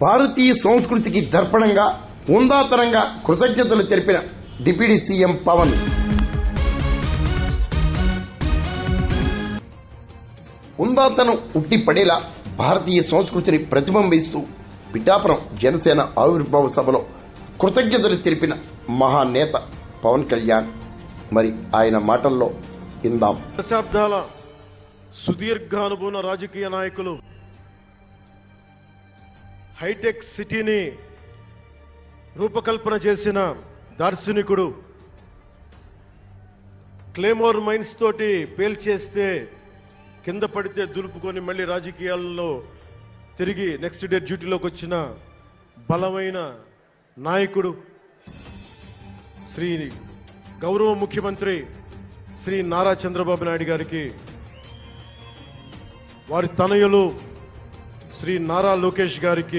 భారతీయ సంస్కృతికి దర్పణంగా ఉందాతనంగా కృతజ్ఞతలు తెలిపిన డిప్యూటీ సీఎం పవన్. ఉందాతనం ఉట్టిపడేలా భారతీయ సంస్కృతిని ప్రతిబింబిస్తూ పిఠాపురం జనసేన ఆవిర్భావ సభలో కృతజ్ఞతలు తెలిపిన మహానేత పవన్ కళ్యాణ్. మరి ఆయన మాటల్లో ఇందాం. దశాబ్దాల సుదీర్ఘ అనుభవ రాజకీయ నాయకులు, హైటెక్ సిటీని రూపకల్పన చేసిన దార్శనికుడు, క్లేమోర్ మైన్స్ తోటి పేల్చేస్తే కింద పడితే దులుపుకొని మళ్ళీ రాజకీయాల్లో తిరిగి నెక్స్ట్ డే డ్యూటీలోకి వచ్చిన బలమైన నాయకుడు, శ్రీ గౌరవ ముఖ్యమంత్రి శ్రీ నారా చంద్రబాబు నాయుడు గారికి, వారి తనయులు శ్రీ నారా లోకేష్ గారికి